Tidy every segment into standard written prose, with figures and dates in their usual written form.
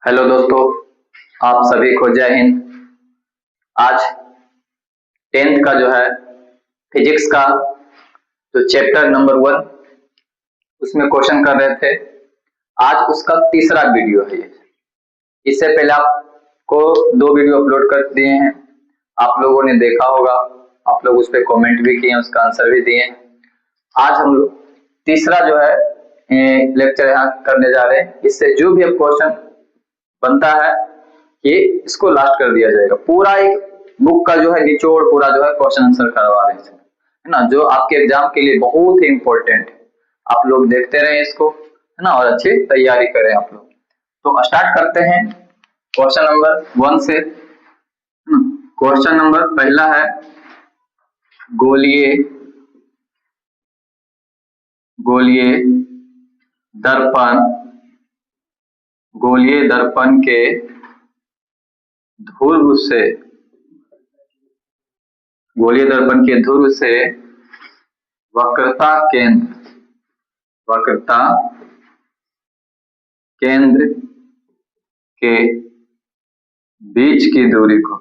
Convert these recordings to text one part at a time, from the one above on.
Hello दोस्तों, आप सभी को जय हिंद। आज 10th का जो है फिजिक्स का जो चैप्टर नंबर 1 उसमें क्वेश्चन कर रहे थे। आज उसका तीसरा वीडियो है ये। इससे पहले आपको 2 वीडियो अपलोड कर दिए हैं, आप लोगों ने देखा होगा, आप लोग उस पर कमेंट भी किए, उसका आंसर भी दिए हैं। आज हम लोग तीसरा जो है लेक्चर यहाँ करने जा रहे हैं। इससे जो भी अब क्वेश्चन बनता है कि इसको लास्ट कर दिया जाएगा। पूरा एक बुक का जो है निचोड़ पूरा जो है क्वेश्चन आंसर करवा रहे हैं, है ना, जो आपके एग्जाम के लिए बहुत ही इंपॉर्टेंट है। आप लोग देखते रहें इसको, है ना, और अच्छी तैयारी करें आप लोग। तो स्टार्ट करते हैं क्वेश्चन नंबर 1 से। क्वेश्चन नंबर पहला है गोलीय दर्पण के ध्रुव से वक्रता केंद्र के बीच की दूरी को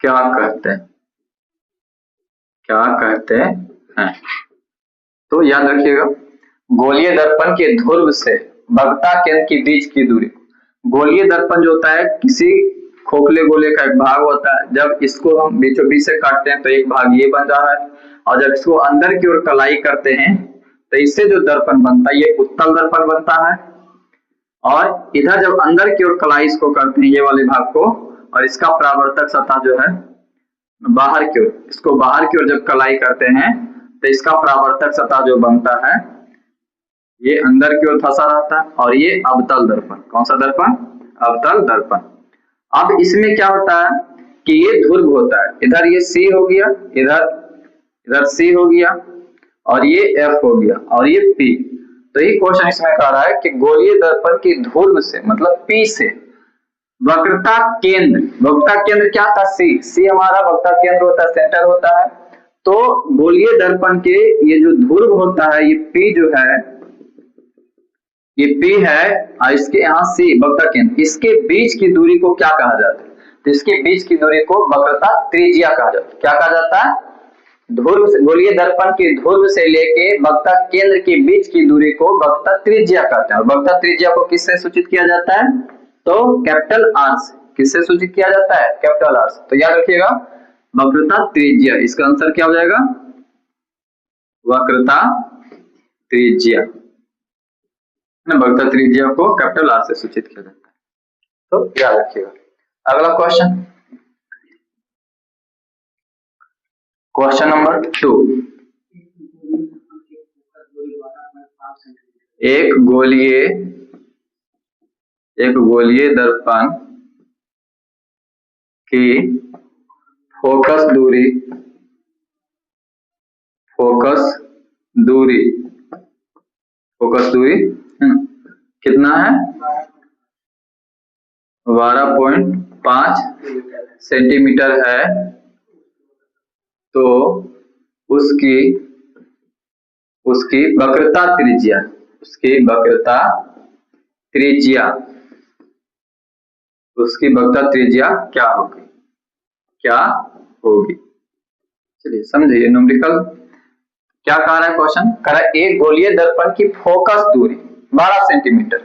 क्या कहते हैं? तो याद रखिएगा, गोलीय दर्पण के ध्रुव से वक्रता केंद्र के बीच की दूरी। गोलीय दर्पण जो होता है किसी खोखले गोले का एक भाग होता है। जब इसको हम बीचों बीच से काटते हैं तो एक भाग ये बन रहा है, और जब इसको अंदर की ओर कलाई करते हैं तो इससे जो दर्पण बनता है ये उत्तल दर्पण बनता है। और इधर जब अंदर की ओर कलाई इसको करते हैं ये वाले भाग को, और इसका परावर्तक सतह जो है बाहर की ओर, इसको बाहर की ओर जब कलाई करते हैं तो इसका परावर्तक सतह जो बनता है ये अंदर की ओर फंसा रहता है, और ये अवतल दर्पण। कौन सा दर्पण? अवतल दर्पण। अब इसमें क्या होता है कि ये ध्रुव होता है, इधर ये C हो गया, इधर C हो गया, और ये F हो गया, और ये P। तो ये क्वेश्चन इसमें कह रहा है कि गोलीय दर्पण की ध्रुव से मतलब P से वक्रता केंद्र क्या था? C हमारा वक्रता केंद्र होता है, सेंटर होता है। तो गोलीय दर्पण के ये जो ध्रुव होता है ये P जो है, ये P है, और इसके यहाँ C वक्रता केंद्र, इसके बीच की दूरी को क्या कहा जाता है? तो इसके बीच की दूरी को वक्रता त्रिज्या कहा जाता है। क्या कहा जाता है? गोलीय दर्पण के ध्रुव से लेके वक्रता केंद्र के बीच की दूरी को वक्रता त्रिज्या कहते हैं। और वक्रता त्रिज्या को किससे सूचित किया जाता है? तो कैपिटल R से। किससे सूचित किया जाता है? कैपिटल R से। तो याद रखिएगा वक्रता त्रिज्या, इसका आंसर क्या हो जाएगा? वक्रता त्रिज्या। वक्रता त्रिज्या को कैपिटल R से सूचित किया जाता है, तो याद रखिएगा। अगला क्वेश्चन नंबर 2। एक गोलीय दर्पण की फोकस दूरी कितना है? 12.5 सेंटीमीटर है। तो उसकी वक्रता त्रिज्या क्या होगी? चलिए समझिए न्यूमेरिकल क्या कह रहा है क्वेश्चन। कह रहा है एक गोलीय दर्पण की फोकस दूरी 12 सेंटीमीटर है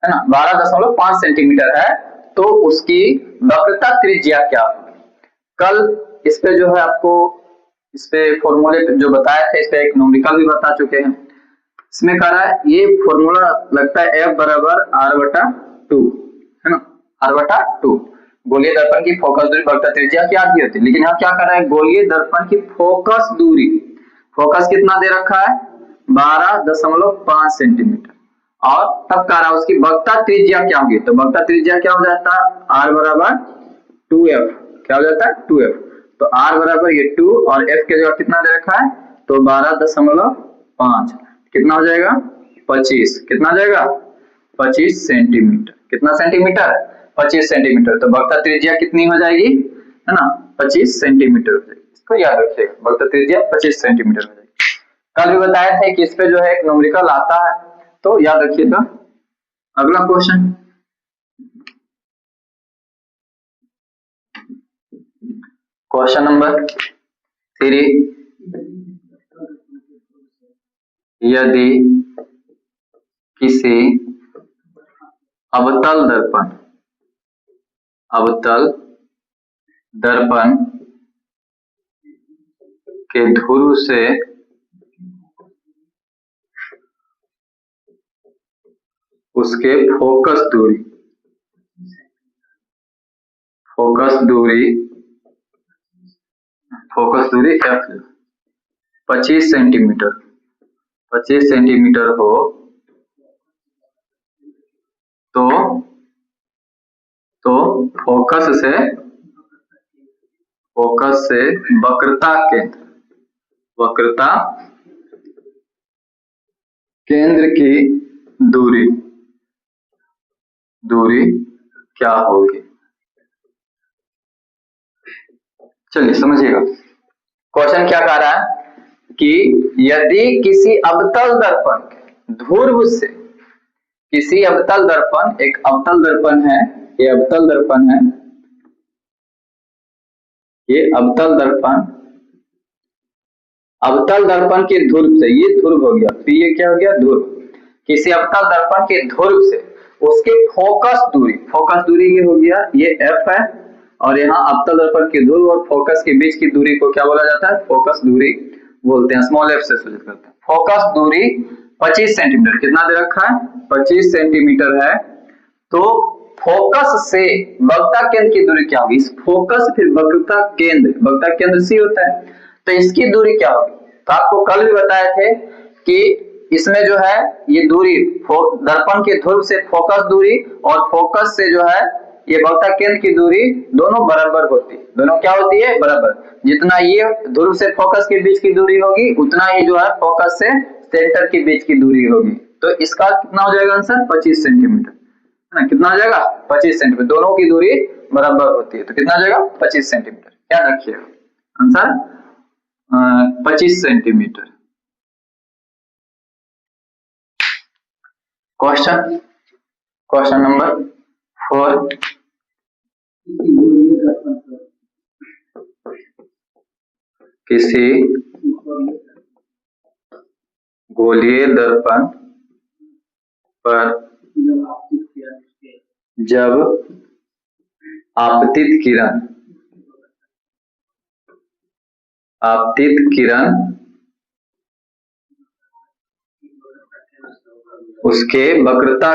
ना, 12.5 सेंटीमीटर है, तो उसकी वक्रता त्रिज्या क्या होगी? कल इस पे जो है आपको इस पे फॉर्मूले जो बताए थे, इस पे एक न्यूमेरिकल भी बता चुके हैं। इसमें कह रहा है ये फॉर्मूला लगता है F बराबर R/2 है ना, R/2। गोलीय दर्पण की फोकस दूरी वक्रता त्रिज्या क्या दी होती है, लेकिन यहाँ क्या कर रहा है? गोलीय दर्पण की फोकस दूरी, फोकस कितना दे रखा है? 12.5 सेंटीमीटर। और तब कह रहा है उसकी वक्रता त्रिज्या क्या होगी? तो वक्रता त्रिज्या क्या हो जाता है? R बराबर 2F। क्या हो जाता है? 2F। तो R बराबर ये 2 और F के जगह कितना दे रखा है? तो 12.5 कितना हो जाएगा? 25। कितना हो जाएगा? 25 सेंटीमीटर। कितना सेंटीमीटर? 25 सेंटीमीटर। तो वक्रता त्रिज्या कितनी हो जाएगी? है ना, 25 सेंटीमीटर हो जाएगी। इसको याद रखिएगा, वक्रता त्रिज्या 25 सेंटीमीटर हो जाएगी। कल भी बताया था कि इस पे जो है एक न्यूमेरिकल आता है, तो याद रखिएगा। अगला क्वेश्चन, क्वेश्चन नंबर 3, यदि किसी अवतल दर्पण के ध्रुव से उसके फोकस दूरी f 25 सेंटीमीटर हो तो फोकस से वक्रता केंद्र की दूरी क्या होगी। चलिए समझिएगा, क्वेश्चन क्या कह रहा है कि यदि किसी अवतल दर्पण के ध्रुव से, किसी अवतल दर्पण, एक अवतल दर्पण है, ये अवतल दर्पण है, ये अवतल दर्पण के ध्रुव से, ये ध्रुव हो गया, तो ये क्या हो गया, ध्रुव। किसी अवतल दर्पण के ध्रुव से उसके फोकस दूरी ये हो गया, ये f है, और यहाँ अवतल दर्पण के ध्रुव और फोकस के बीच की दूरी को क्या बोला जाता है, फोकस दूरी बोलते हैं, स्मॉल f से सूचित करते हैं। फोकस दूरी 25 सेंटीमीटर, कितना दे रखा है, 25 सेंटीमीटर है। तो फोकस से वक्रता केंद्र की दूरी क्या होगी, इस फोकस फिर वक्रता केंद्र C होता है, तो इसकी दूरी क्या होगी। तो आपको कल भी बताए थे कि इसमें जो है ये दूरी दर्पण के ध्रुव से फोकस दूरी और फोकस से जो है ये वक्रता केंद्र की दूरी दोनों बराबर होती है, दोनों क्या होती है, बराबर। जितना ये ध्रुव से फोकस के बीच की दूरी होगी उतना ही जो है फोकस से सेंटर के बीच की दूरी होगी। तो इसका कितना हो जाएगा आंसर, 25 सेंटीमीटर है ना, कितना हो जाएगा, 25 सेंटीमीटर, दोनों की दूरी बराबर होती है, तो कितना हो जाएगा, 25 सेंटीमीटर। याद रखिएगा आंसर 25 सेंटीमीटर। क्वेश्चन नंबर 4, किसी गोलीय दर्पण पर जब आपतित किरण उसके वक्रता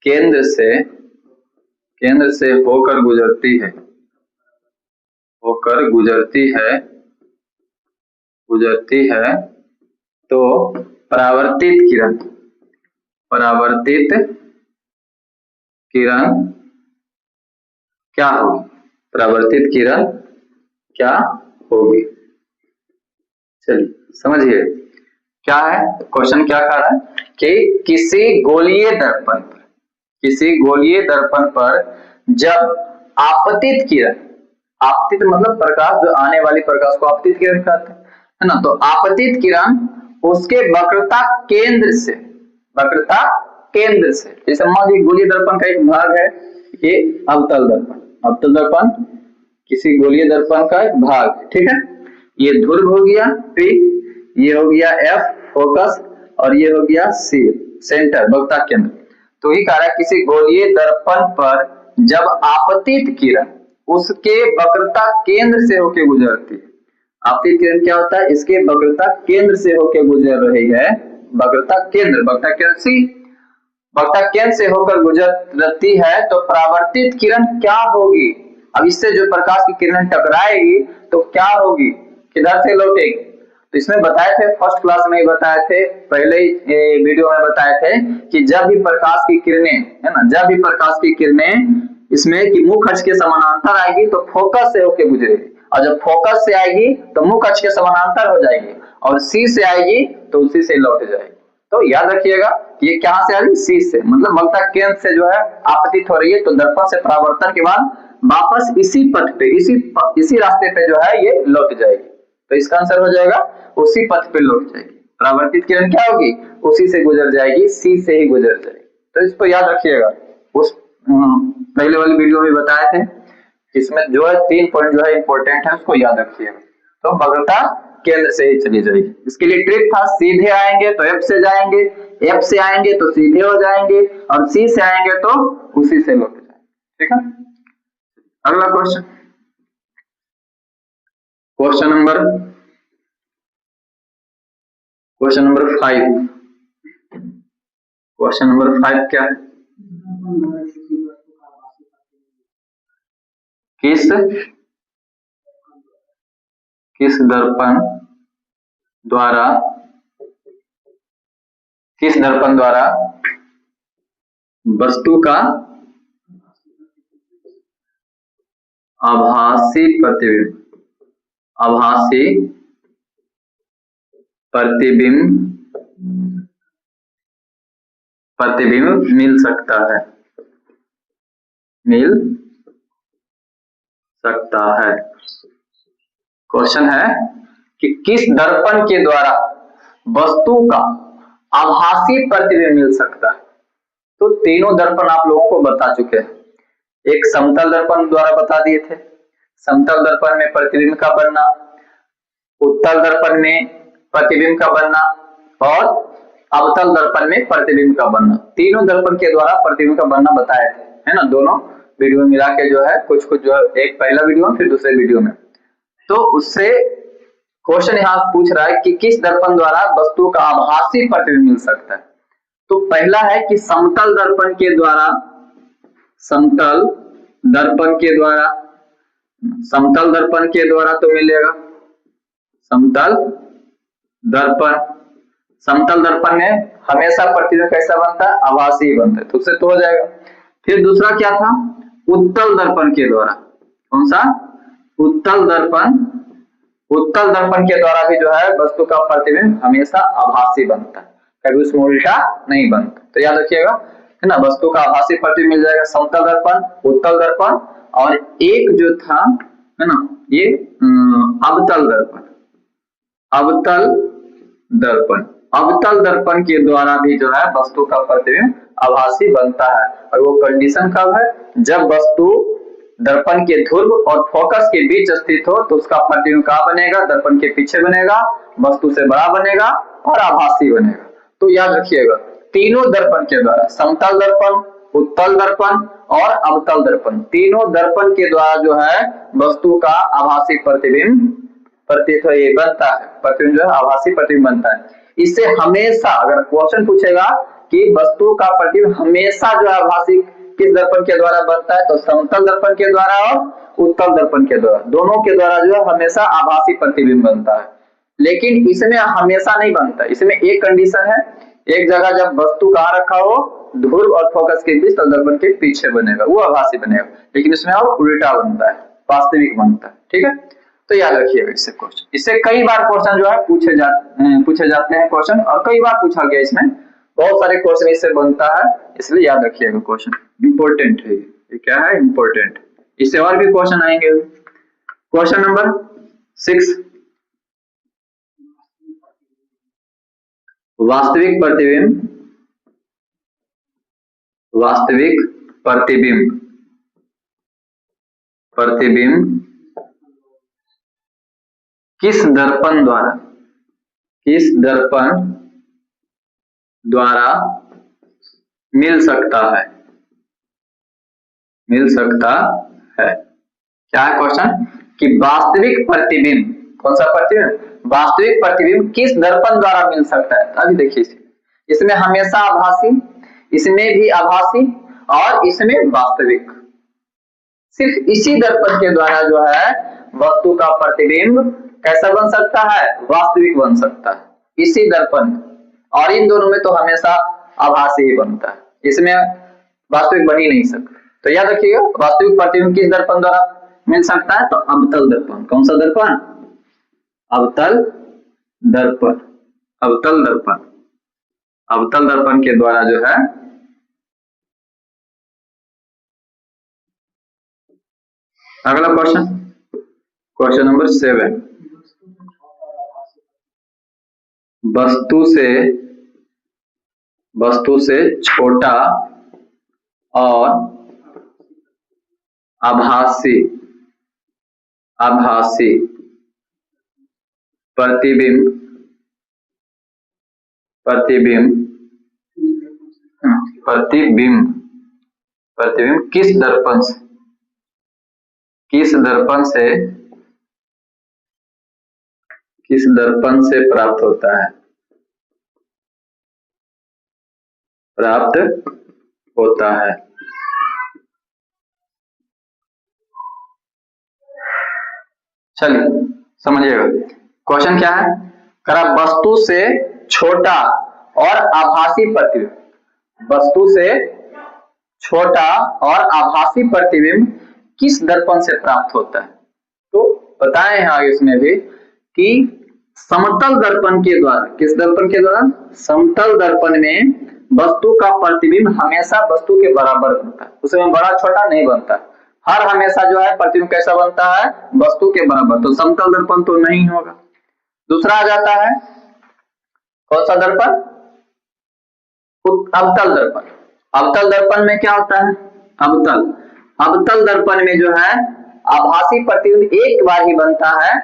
केंद्र से होकर गुजरती है तो परावर्तित किरण क्या होगी, परावर्तित किरण क्या होगी। चलिए समझिए क्या है क्वेश्चन, क्या कह रहा है कि किसी गोलीय दर्पण पर जब आपतित किरण, आपतित मतलब प्रकाश, जो आने वाली प्रकाश को आपतित किरण कहते हैं, है ना, तो आपतित किरण उसके वक्रता केंद्र से, जैसे मान लीजिए गोलीय दर्पण का एक भाग है ये अवतल दर्पण किसी गोलीय दर्पण का एक भाग, ठीक है, ये ध्रुव हो गया P, ये हो गया F फोकस, और ये हो गया C सेंटर, वक्रता केंद्र। तो ये कह रहा है किसी गोलीय दर्पण पर जब आपतित किरण उसके वक्रता केंद्र से होकर गुजरती है, आपतित किरण क्या होता है, इसके वक्रता केंद्र से होकर गुजर रही है, वक्रता केंद्र C, वक्रता केंद्र से होकर गुजरती है तो परावर्तित किरण क्या होगी। अब इससे जो प्रकाश की किरण टकराएगी तो क्या होगी, किधर से लौटेगी। तो इसमें बताए थे, फर्स्ट क्लास में ही बताए थे, पहले वीडियो में बताए थे कि जब भी प्रकाश की किरणें, है ना, जब भी प्रकाश की किरणें इसमें कि मुख्य अक्ष के समानांतर आएगी तो फोकस से होकर गुजरेगी, और जब फोकस से आएगी तो मुख्य अक्ष के समानांतर हो जाएगी, और C से आएगी तो उसी से लौट जाएगी। तो याद रखिएगा ये कहां से आ रही, C से, मतलब वक्रता केंद्र से जो है आपतित हो रही है, तो दर्पण से परावर्तन के बाद वापस इसी पथ पे इसी रास्ते पे जो है ये लौट जाएगी। तो इसका आंसर हो जाएगा उसी पथ पे लौट जाएगी। परावर्तित किरण क्या होगी, उसी से गुजर जाएगी, सी से ही गुजर जाएगी। तो इसको याद रखिएगा। उस पहले वाली वीडियो में बताए थे, इसमें जो है 3 पॉइंट जो है इंपॉर्टेंट है, उसको याद रखिएगा। तो वक्रता केंद्र से ही चली जाएगी। इसके लिए ट्रिक था, सीधे आएंगे तो एफ से जाएंगे, एफ से आएंगे तो सीधे हो जाएंगे, और सी से आएंगे तो उसी से लौट जाएंगे। ठीक है, अगला question, question number 5। Question number 5 क्या है, किस दर्पण द्वारा वस्तु का आभासी प्रतिबिंब मिल सकता है। क्वेश्चन है कि किस दर्पण के द्वारा वस्तु का आभासी प्रतिबिंब मिल सकता है। तो तीनों दर्पण आप लोगों को बता चुके हैं। एक समतल दर्पण द्वारा बता दिए थे, समतल दर्पण में प्रतिबिंब का बनना, उत्तल दर्पण में प्रतिबिंब का बनना, और अवतल दर्पण में प्रतिबिंब का बनना। तीनों दर्पण के द्वारा प्रतिबिंब का बनना बताए थे, है ना। दोनों वीडियो में मिला के जो है कुछ जो है, एक पहला वीडियो में फिर दूसरे वीडियो में। तो उससे क्वेश्चन यहाँ पूछ रहा है कि किस दर्पण द्वारा वस्तु का आभासी प्रतिबिंब मिल सकता है। तो पहला है कि समतल दर्पण के द्वारा तो मिलेगा। समतल दर्पण में हमेशा प्रतिबिंब कैसा बनता है, आभासी बनता है, तो उससे तो हो जाएगा। फिर दूसरा क्या था, उत्तल दर्पण के द्वारा। कौन सा, उत्तल दर्पण के द्वारा भी जो है वस्तु का प्रतिबिंब हमेशा आभासी बनता है, कभी उसमें उल्टा नहीं बनता। तो याद रखिएगा, है ना, वस्तु का आभासी प्रतिबिंब मिल जाएगा, समतल दर्पण, उत्तल दर्पण, और एक जो था, है ना, ये अवतल दर्पण के द्वारा भी जो है वस्तु का प्रतिबिंब आभासी बनता है। और वो कंडीशन कब है, जब वस्तु दर्पण के ध्रुव और फोकस के बीच स्थित हो, तो उसका प्रतिबिंब कहाँ बनेगा, दर्पण के पीछे बनेगा, वस्तु से बड़ा बनेगा और आभासी बनेगा। तो याद रखिएगा, तीनों दर्पण के द्वारा, समतल दर्पण, उत्तल दर्पण और अवतल दर्पण, तीनों दर्पण के द्वारा जो है वस्तु का आभासी प्रतिबिंब बनता है। प्रतिबिंब जो है आभासी प्रतिबिंब बनता है। इससे हमेशा, अगर क्वेश्चन पूछेगा कि वस्तु का प्रतिबिंब हमेशा जो है आभासी किस दर्पण के द्वारा बनता है, तो समतल दर्पण के द्वारा और उत्तल दर्पण के द्वारा, दोनों के द्वारा जो है हमेशा आभासी प्रतिबिंब बनता है। लेकिन इसमें हमेशा नहीं बनता, इसमें एक कंडीशन है, एक जगह जब वस्तु कहाँ रखा हो, ध्रुव और फोकस के बीच, तो दर्पण के पीछे बनेगा, वो आभासी बनेगा। लेकिन इसमें और उल्टा बनता है, वास्तविक बनता है। ठीक है, तो याद रखिएगा इससे क्वेश्चन, इससे कई बार क्वेश्चन जो है पूछे जाते हैं क्वेश्चन, और कई बार पूछा गया, इसमें बहुत सारे क्वेश्चन इससे बनता है, इसलिए याद रखिएगा। क्वेश्चन इंपॉर्टेंट है, ये क्या है, इंपॉर्टेंट। इससे और भी क्वेश्चन आएंगे। क्वेश्चन नंबर 6, वास्तविक प्रतिबिंब किस दर्पण द्वारा मिल सकता है। क्या है क्वेश्चन, कि वास्तविक प्रतिबिंब, कौन सा प्रतिबिंब, वास्तविक प्रतिबिंब किस दर्पण द्वारा मिल सकता है। अभी देखिए, इसमें हमेशा आभासी, इसमें भी आभासी, और इसमें वास्तविक। सिर्फ इसी दर्पण के द्वारा जो है वस्तु का प्रतिबिंब कैसा बन सकता है, वास्तविक बन सकता है, इसी दर्पण। और इन दोनों में तो हमेशा आभासी ही बनता है, इसमें वास्तविक बन ही नहीं सकता। तो याद रखिएगा, वास्तविक प्रतिबिंब किस दर्पण द्वारा मिल सकता है, तो अवतल दर्पण। कौन सा दर्पण, अवतल दर्पण के द्वारा जो है अगला क्वेश्चन, क्वेश्चन नंबर 7, वस्तु से छोटा और आभासी प्रतिबिंब किस दर्पण से प्राप्त होता है, चलिए समझिएगा क्वेश्चन क्या है। करा वस्तु से छोटा और आभासी प्रतिबिंब, वस्तु से छोटा और आभासी प्रतिबिंब किस दर्पण से प्राप्त होता है। तो बताए हैं आगे इसमें भी कि समतल दर्पण के द्वारा, किस दर्पण के द्वारा, समतल दर्पण में वस्तु का प्रतिबिंब हमेशा वस्तु के बराबर बनता है, उसमें बड़ा छोटा नहीं बनता, हर हमेशा जो है प्रतिबिंब कैसा बनता है, वस्तु के बराबर। तो समतल दर्पण तो नहीं होगा। दूसरा आ जाता है कौन सा दर्पण, अवतल दर्पण। अवतल दर्पण में क्या होता है, अवतल दर्पण में जो है आभासी प्रतिबिंब एक बार ही बनता है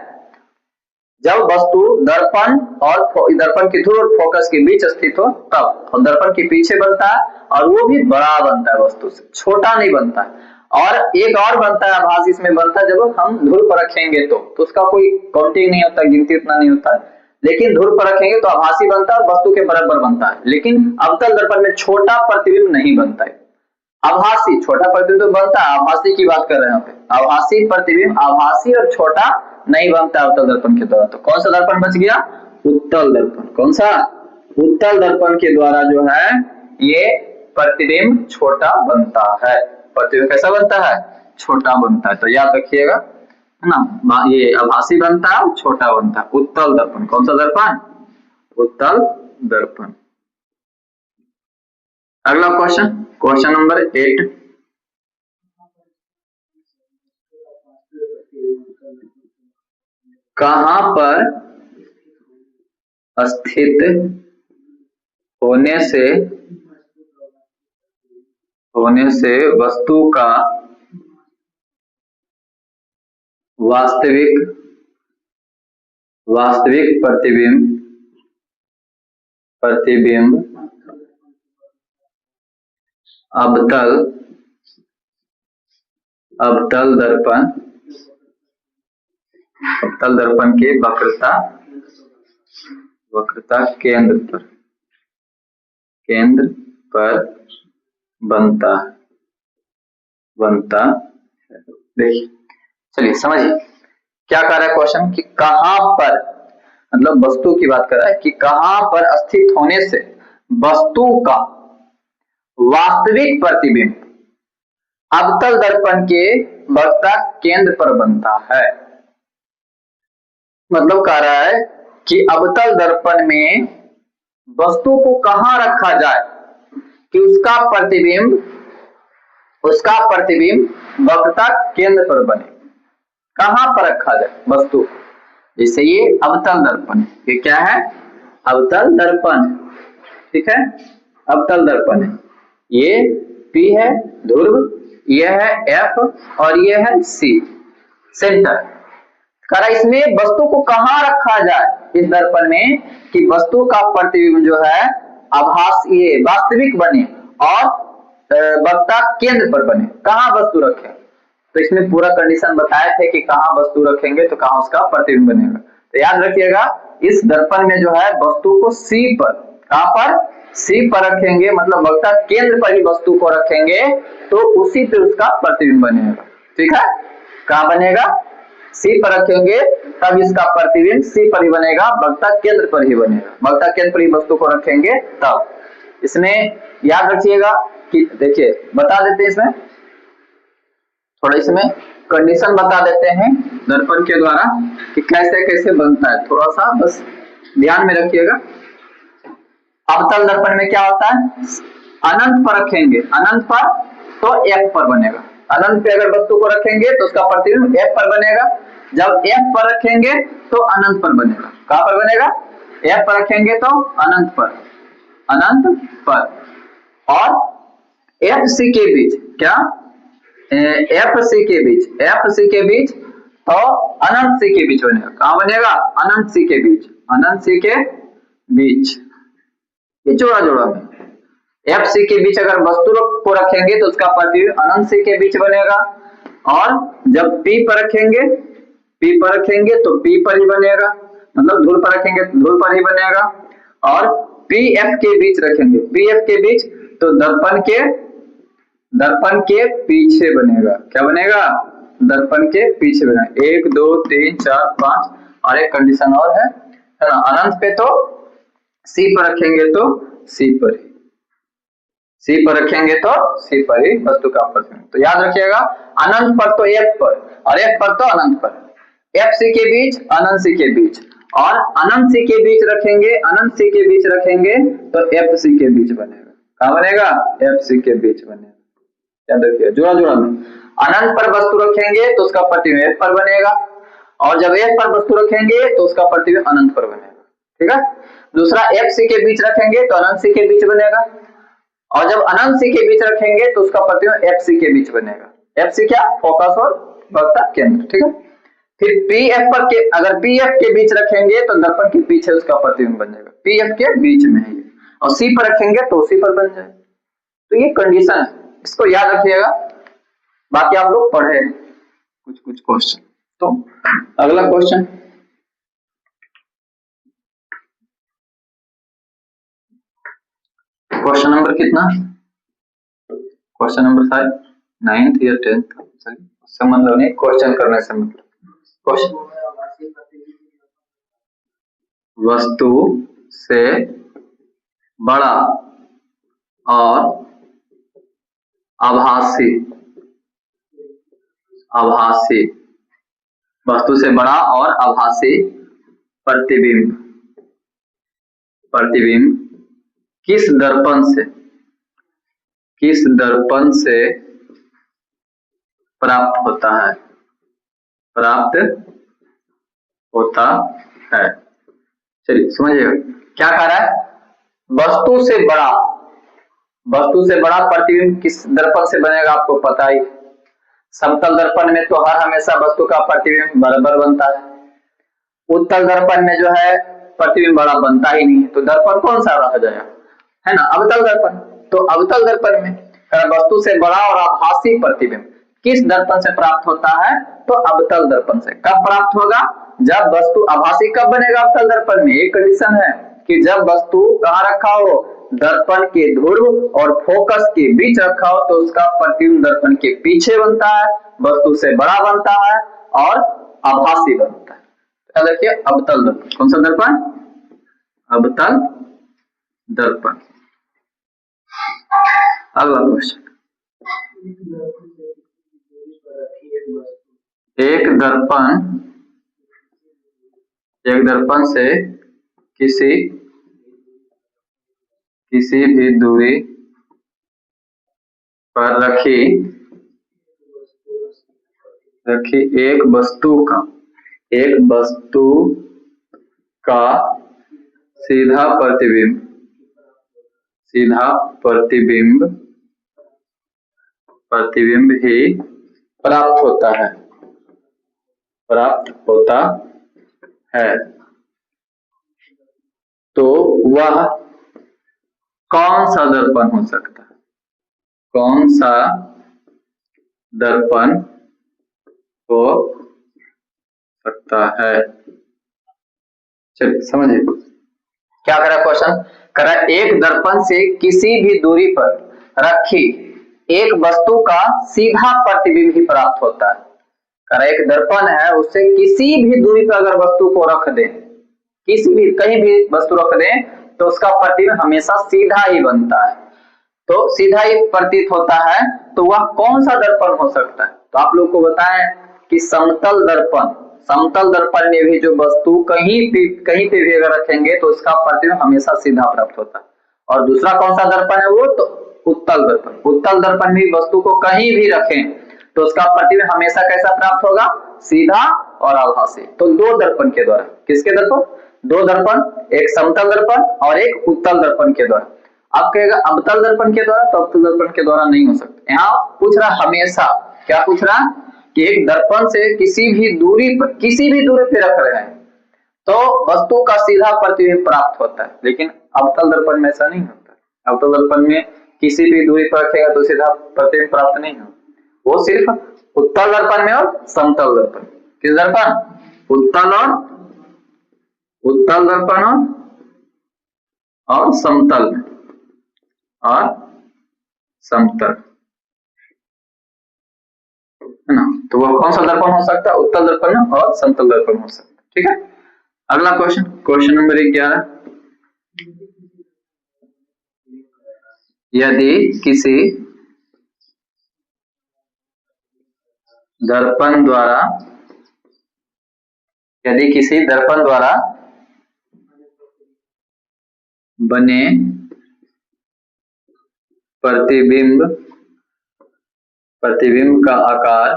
जब वस्तु दर्पण की ध्रुव और फोकस के बीच स्थित हो तब, और दर्पण के पीछे बनता है और वो भी बड़ा बनता है, वस्तु से छोटा नहीं बनता है। और एक और बनता है आभासी, इसमें बनता है जब हम ध्रुव पर रखेंगे तो उसका कोई काउंटिंग नहीं होता, गिनती उतना नहीं होता है, लेकिन ध्रुव पर रखेंगे तो आभासी बनता है और वस्तु के बराबर बनता है। लेकिन अवतल दर्पण में छोटा प्रतिबिंब नहीं बनता है, आभासी छोटा प्रतिबिंब बनता है, आभासी की बात कर रहे हैं यहाँ पे, आभासी प्रतिबिंब आभासी और छोटा नहीं बनता अवतल दर्पण के द्वारा। तो कौन सा दर्पण बच गया, उत्तल दर्पण। कौन सा, उत्तल दर्पण के द्वारा जो है ये प्रतिबिंब छोटा बनता है, प्रतिबिंब कैसा बनता है, छोटा बनता है। तो याद रखिएगा ना, ये आभासी बनता है, छोटा बनता है, उत्तल दर्पण। कौन सा दर्पण, उत्तल दर्पण। अगला क्वेश्चन, क्वेश्चन नंबर 8, कहां पर स्थित होने से वस्तु का वास्तविक प्रतिबिंब अवतल दर्पण के वक्रता केंद्र पर बनता है। देखिए चलिए समझिए क्या कह रहा है क्वेश्चन, कि कहां पर, मतलब वस्तु की बात कर रहा है कि कहां पर स्थित होने से वस्तु का वास्तविक प्रतिबिंब अवतल दर्पण के वक्रता केंद्र पर बनता है। मतलब कह रहा है कि अवतल दर्पण में वस्तु को कहां रखा जाए कि उसका प्रतिबिंब वक्रता केंद्र पर बने, कहां पर रखा जाए वस्तु। जैसे ये अवतल दर्पण, ये क्या है, अवतल दर्पण, ठीक है, अवतल दर्पण है, ये P है ध्रुव, ये है F और ये है C सेंटर। करा इसमें वस्तु को कहां रखा जाए इस दर्पण में कि वस्तु का प्रतिबिंब जो है आभासी, ये वास्तविक बने और वक्रता केंद्र पर बने। कहां वस्तु रखें, तो इसमें पूरा कंडीशन बताए थे कि कहां वस्तु रखेंगे तो कहां उसका प्रतिबिंब बनेगा। तो याद रखिएगा इस दर्पण में जो है वस्तु को C पर, कहां पर, C पर रखेंगे, मतलब वक्रता केंद्र पर ही वस्तु को रखेंगे तो उसी पे उसका प्रतिबिंब बनेगा। ठीक है, कहां बनेगा, C पर रखेंगे तब इसका प्रतिबिंब C पर ही बनेगा, वक्रता केंद्र पर ही बनेगा, वक्रता केंद्र पर ही वस्तु को रखेंगे तब। इसमें याद रखिएगा कि देखिए बता देते हैं, इसमें थोड़ा इसमें कंडीशन बता देते हैं दर्पण के द्वारा कि कैसे कैसे बनता है, थोड़ा सा बस ध्यान में रखिएगा। अवतल दर्पण में क्या होता है, अनंत पर रखेंगे, अनंत पर तो F पर बनेगा, अनंत पे अगर वस्तु को रखेंगे तो उसका प्रतिबिंब F पर बनेगा। जब F पर रखेंगे तो अनंत पर बनेगा। कहां पर बनेगा? F पर रखेंगे तो अनंत पर, अनंत पर। और FC के बीच क्या, FC के बीच, FC के बीच तो अनंत C के बीच बनेगा। कहां बनेगा? अनंत C के बीच, अनंत C के बीच। ये जोड़ा जोड़ा में FC के बीच अगर वस्तु को रखेंगे तो उसका प्रतिबिंब अनंत C के बीच बनेगा। और जब P पर रखेंगे, P पर रखेंगे तो P पर ही बनेगा, मतलब धुर पर रखेंगे तो धुर पर ही बनेगा। और PF के बीच रखेंगे, PF के बीच तो दर्पण के पीछे बनेगा। क्या बनेगा? दर्पण के पीछे बनेगा। 1 2 3 4 5 और एक कंडीशन और है ना, अनंत पे तो C पर रखेंगे तो C पर ही, C पर रखेंगे तो C पर ही वस्तु का प्रतिबिंब। तो याद रखिएगा, अनंत पर तो F पर और F पर तो अनंत पर, FC के बीच अनंत C के बीच, और अनंत C के बीच रखेंगे, अनंत C के बीच रखेंगे तो FC के बीच बनेगा। कहां बनेगा? FC के बीच बनेगा। याद रखिए जोड़ा जोड़ा में, अनंत पर वस्तु रखेंगे तो उसका प्रतिबिंब F पर बनेगा, और जब F पर वस्तु रखेंगे तो उसका प्रतिबिंब अनंत पर बनेगा। ठीक है। दूसरा FC के बीच रखेंगे तो अनंत C के बीच बनेगा, और जब अनंत C के बीच रखेंगे तो उसका प्रतिबिंब FC के बीच बनेगा। FC क्या? फोकस और वक्रता केंद्र। ठीक है। फिर PF पर के, अगर PF के बीच रखेंगे तो दर्पण के पीछे उसका प्रतिबिंब बन जाएगा। PF के बीच में है, और C पर रखेंगे तो C पर बन जाएगा। तो ये कंडीशन है, इसको याद रखिएगा। बाकी आप लोग पढ़े कुछ कुछ क्वेश्चन। तो अगला क्वेश्चन, क्वेश्चन नंबर कितना? क्वेश्चन नंबर 5, 9th या 10th, उससे मतलब नहीं, क्वेश्चन करने से मतलब। क्वेश्चन, वस्तु से बड़ा और आभासी, आभासी वस्तु से बड़ा और आभासी प्रतिबिंब, प्रतिबिंब किस दर्पण से, किस दर्पण से प्राप्त होता है, प्राप्त होता है। चलिए समझिएगा क्या कह रहा है। वस्तु से बड़ा, वस्तु से बड़ा प्रतिबिंब किस दर्पण से बनेगा आपको पता ही। समतल दर्पण में तो हर हमेशा वस्तु का प्रतिबिंब बराबर बनता है, उत्तल दर्पण में जो है प्रतिबिंब बड़ा बनता ही नहीं है। तो दर्पण कौन सा रह जाएगा, है ना, अवतल दर्पण। तो अवतल दर्पण में वस्तु से बड़ा और आभासी प्रतिबिंब किस दर्पण से प्राप्त होता है, तो अवतल दर्पण से। कब प्राप्त होगा? जब वस्तु, आभासी कब बनेगा अवतल दर्पण में? एक कंडीशन है कि जब वस्तु कहाँ रखा हो, दर्पण के ध्रुव और फोकस के बीच रखा हो, तो उसका प्रतिबिंब दर्पण के पीछे बनता है, वस्तु से बड़ा बनता है और आभासी बनता है। देखिए अवतल दर्पण, कौन सा दर्पण? अवतल दर्पण। अगला क्वेश्चन, एक दर्पण, एक दर्पण से किसी भी दूरी पर रखी एक वस्तु का सीधा प्रतिबिंब ही प्राप्त होता है, तो वह कौन सा दर्पण हो सकता है, कौन सा दर्पण हो सकता है। चलिए समझिए क्या करा क्वेश्चन। करा एक दर्पण से किसी भी दूरी पर रखी एक वस्तु का सीधा प्रतिबिंब ही प्राप्त होता है। करा एक दर्पण है, उससे किसी भी दूरी पर अगर वस्तु को रख दे, किसी भी कहीं भी वस्तु रख दे, तो उसका प्रतिबिंब हमेशा सीधा ही बनता है। तो सीधा ही प्रतीत होता है, तो वह कौन सा दर्पण हो सकता है? तो आप लोग को बताएं कि समतल दर्पण, समतल दर्पण में भी जो वस्तु कहीं पे भी अगर रखेंगे तो उसका प्रतिबिंब हमेशा सीधा प्राप्त होता है। और दूसरा कौन सा दर्पण है वो? तो उत्तल दर्पण। उत्तल दर्पण में वस्तु को कहीं भी रखें तो उसका प्रतिबिंब हमेशा कैसा प्राप्त होगा, सीधा और आभासी। तो दो दर्पण के द्वारा, किसके दर्पण, दो दर्पण, एक समतल दर्पण और एक उत्तल दर्पण के द्वारा। अब कहेगा अवतल दर्पण के द्वारा, तो अवतल दर्पण के द्वारा नहीं हो सकता। यहाँ पूछ रहा हमेशा, क्या पूछ रहा कि एक दर्पण से किसी भी दूरी पे रख रहे हैं तो वस्तु का सीधा प्रतिबिंब प्राप्त होता है, लेकिन अवतल दर्पण में ऐसा नहीं होता। अवतल दर्पण में किसी भी दूरी पर रखेगा तो सीधा प्रतिबिंब प्राप्त नहीं होगा, वो सिर्फ उत्तल दर्पण में और समतल दर्पण। किस दर्पण, उत्तल दर्पण और समतल है ना। तो वह कौन सा दर्पण हो सकता है, उत्तल दर्पण और समतल दर्पण हो सकता है। ठीक है, अगला क्वेश्चन, क्वेश्चन नंबर 11, यदि किसी दर्पण द्वारा बने प्रतिबिंब का आकार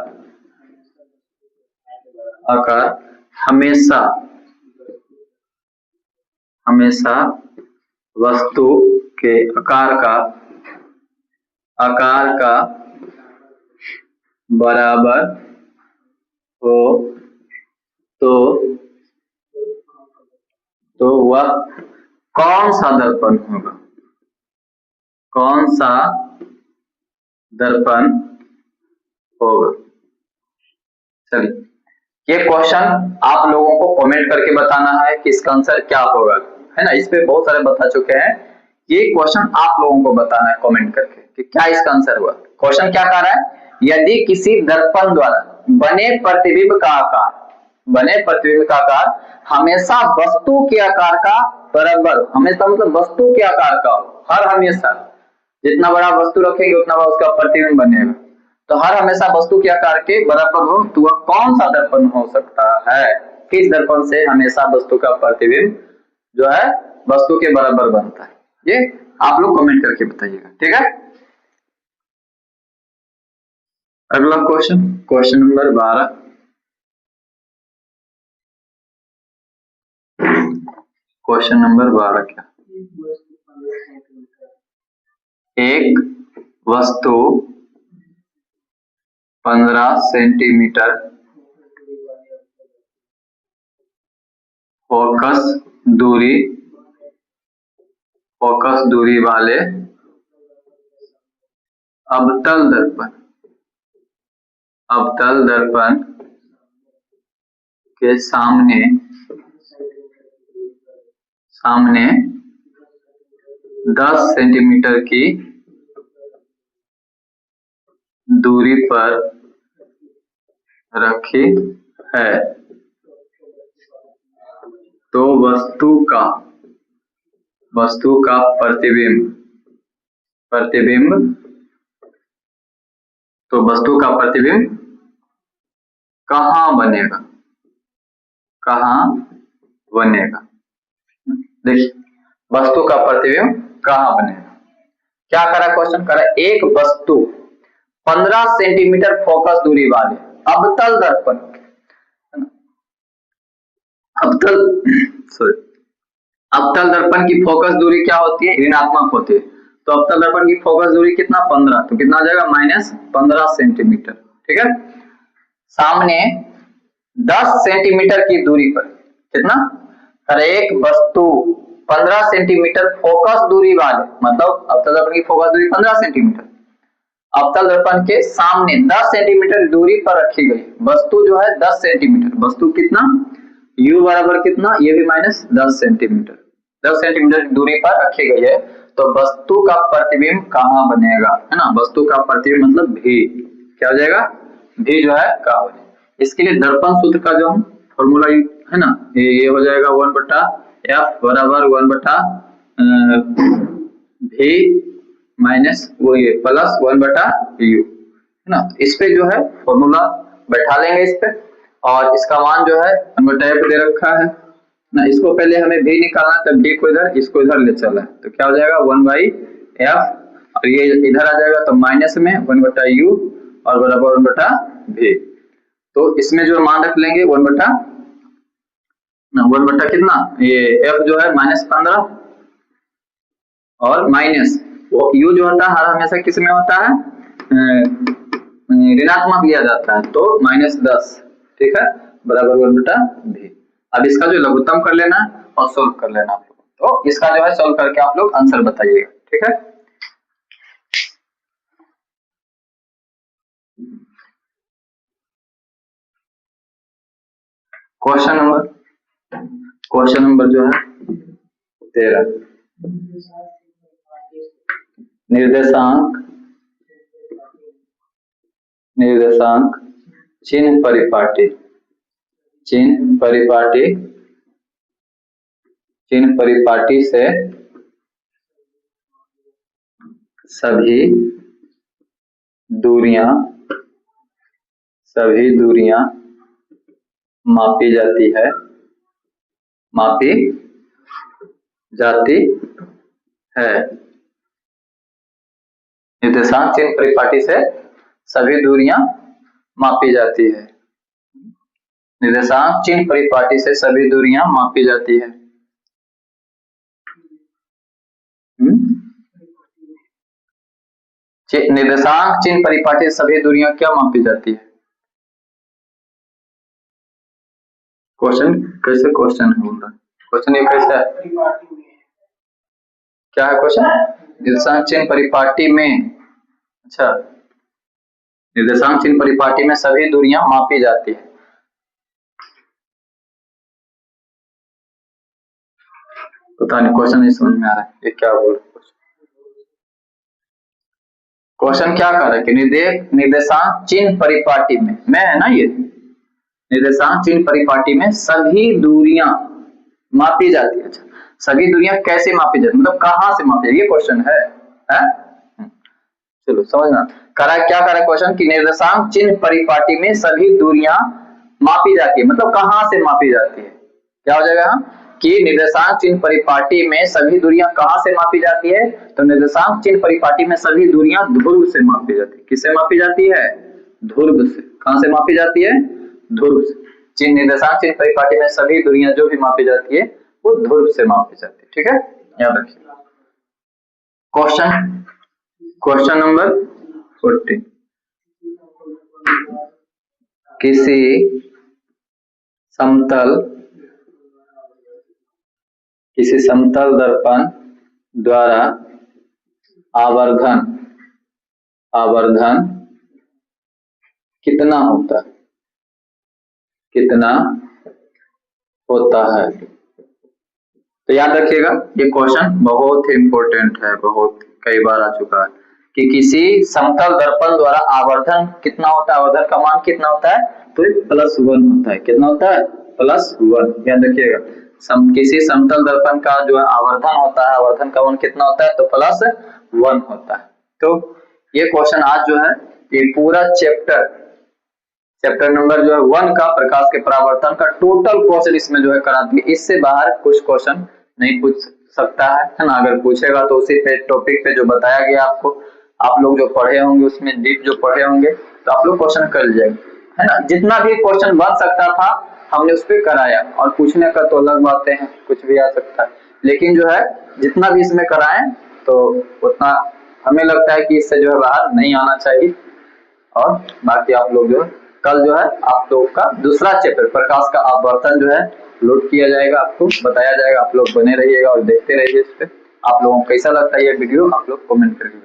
हमेशा वस्तु के आकार का बराबर हो तो वह कौन सा दर्पण होगा, चलिए ये क्वेश्चन आप लोगों को कमेंट करके बताना है कि इसका आंसर क्या होगा, है ना। इस पे बहुत सारे बता चुके हैं, ये क्वेश्चन आप लोगों को बताना है कमेंट करके कि क्या इसका आंसर हुआ। क्वेश्चन क्या कह रहा है, यदि किसी दर्पण द्वारा बने प्रतिबिंब का आकार हमेशा वस्तु के आकार का बराबर, हमेशा मतलब वस्तु के आकार का हो, हर हमेशा जितना बड़ा वस्तु रखेंगे उतना बड़ा उसका प्रतिबिंब बनेगा, तो हर हमेशा वस्तु के आकार के बराबर हो तो वह कौन सा दर्पण हो सकता है, किस दर्पण से हमेशा वस्तु का प्रतिबिंब जो है वस्तु के बराबर बनता है, ये आप लोग कमेंट करके बताइएगा। ठीक है, अगला question, question number 12, question number 12 क्या, एक वस्तु 15 सेंटीमीटर फोकस दूरी वाले अवतल दर्पण के सामने 10 सेंटीमीटर की दूरी पर रखी है, तो वस्तु का प्रतिबिंब कहाँ बनेगा, देखिए वस्तु का प्रतिबिंब कहाँ बनेगा, क्या करा क्वेश्चन, करा एक वस्तु 15 सेंटीमीटर फोकस दूरी वाले अवतल दर्पण, अवतल दर्पण की फोकस दूरी क्या होती है, ऋणात्मक होती है, तो अवतल दर्पण की फोकस दूरी कितना 15, तो कितना आ जाएगा -15 सेंटीमीटर। ठीक है, सामने 10 सेंटीमीटर की दूरी पर कितना, अरे एक वस्तु 15 सेंटीमीटर फोकस दूरी वाले, मतलब अवतल दर्पण की फोकस दूरी 15 सेंटीमीटर, अवतल दर्पण के सामने 10 सेंटीमीटर दूरी पर रखी गई वस्तु जो है 10 सेंटीमीटर, वस्तु कितना u बराबर कितना, ये भी -10 सेंटीमीटर, 10 सेंटीमीटर दूरी पर रखी गई है, तो वस्तु का प्रतिबिंब कहाँ बनेगा, है ना। वस्तु का प्रतिबिंब मतलब भी क्या हो जाएगा, भी जो है कहाँ बनेगा। इसके लिए दर्पण सूत्र का जो फॉर्मूला है ना, ये हो जाएगा 1/f बराबर 1/v माइनस वो ये प्लस 1/u, है ना। इस पे जो है फॉर्मूला बैठा लेंगे इस पे, और इसका मान जो है 1/f दे रखा है ना, इसको पहले हमें भी निकालना, तब भी को इधर इसको इधर ले चला है, तो क्या हो जाएगा 1/f, और ये इधर आ जाएगा तो माइनस में 1/u और बराबर 1/v। तो इसमें जो मान रख लेंगे 1/1 कितना, ये f जो है -15 और माइनस वो u जो होता है हर हमेशा किस में होता है, ऋणात्मक लिया जाता है, तो -10, ठीक है, बराबर 1/v। अब इसका जो लघुत्तम कर लेना है और सोल्व कर लेना आप लोग। तो इसका जो है सोल्व करके आप लोग आंसर बताइएगा, ठीक है। क्वेश्चन नंबर जो है 13, निर्देशांक चिन्ह परिपाटी से सभी दूरियां मापी जाती है। निर्देशांक चिन्ह परिपाटी से सभी दूरियां मापी जाती है। निर्देशांक चिन्ह परिपाटी से सभी दूरियां मापी जाती है। निर्देशांक चिन्ह परिपाटी से सभी दूरियां क्या मापी जाती है? क्वेश्चन कैसे क्वेश्चन है बोल रहा है, क्वेश्चन ये कैसा है, क्या है क्वेश्चन? निर्देशांक चिन्ह परिपाटी में, अच्छा, निर्देशांक चिन्ह परिपाटी में सभी दूरियां मापी जाती है। पता नहीं क्वेश्चन नहीं समझ में आ रहा है, ये क्या बोल रहा है क्वेश्चन क्या कर रहा है कि निर्देशांक चिन्ह परिपाटी में है ना, ये निर्देशांक चिन्ह परिपाटी में सभी दूरियां मापी जाती है। अच्छा, सभी दूरियां कैसे मापी जाती है, मतलब कहां से मापी जाती है, ये क्वेश्चन है? चलो समझना, क्या करा क्वेश्चन कि निर्देशांक चिन्ह परिपाटी में सभी दूरियां मापी जाती है, मतलब कहां से मापी जाती है। क्या हो जाएगा कि निर्देशांक चिन्ह परिपाटी में सभी दूरियां कहां से मापी जाती है, तो निर्देशांक चिन्ह परिपाटी में सभी दूरियां ध्रुव से मापी जाती है। किससे मापी जाती है? ध्रुव से। कहां से मापी जाती है? ध्रुव से। निर्देशांक चिन्ह परिपाटी में सभी दूरियां जो भी मापी जाती है वो ध्रुव से मापी जाती है, ठीक है, याद रखिए। क्वेश्चन नंबर 14, किसी समतल दर्पण द्वारा आवर्धन कितना होता है? तो याद रखिएगा ये क्वेश्चन बहुत ही इंपॉर्टेंट है, बहुत कई बार आ चुका है कि किसी समतल दर्पण द्वारा आवर्धन कितना होता है, आवर्धन का मान कितना होता है, तो +1 होता है। कितना होता है? +1। याद रखिएगा, किसी समतल दर्पण का जो है आवर्धन होता है, आवर्धन का मान कितना होता है, तो +1 होता है। तो ये क्वेश्चन आज जो है ये पूरा चैप्टर नंबर जो है 1 का प्रकाश के परावर्तन का टोटल क्वेश्चन इसमें जो है करा दिए। इससे बाहर कुछ क्वेश्चन नहीं पूछ सकता है ना, अगर पूछेगा तो उसी पे टॉपिक पे जो बताया गया आपको, आप लोग जो पढ़े होंगे उसमें डीप जो पढ़े होंगे तो आप लोग क्वेश्चन कर लीजिएगा, है ना। जितना भी क्वेश्चन बन सकता था हमने उस पर कराया, और पूछने का तो अलग बातें हैं, कुछ भी आ सकता है, लेकिन जो है जितना भी इसमें कराएं तो उतना हमें लगता है कि इससे जो है बाहर नहीं आना चाहिए। और बाकी आप लोग जो कल जो है आप लोग का दूसरा चैप्टर प्रकाश का अपवर्तन जो है लोड किया जाएगा, आपको बताया जाएगा, आप लोग बने रहिएगा और देखते रहिए इस पे। आप लोगों को कैसा लगता है ये वीडियो आप लोग कमेंट करिए।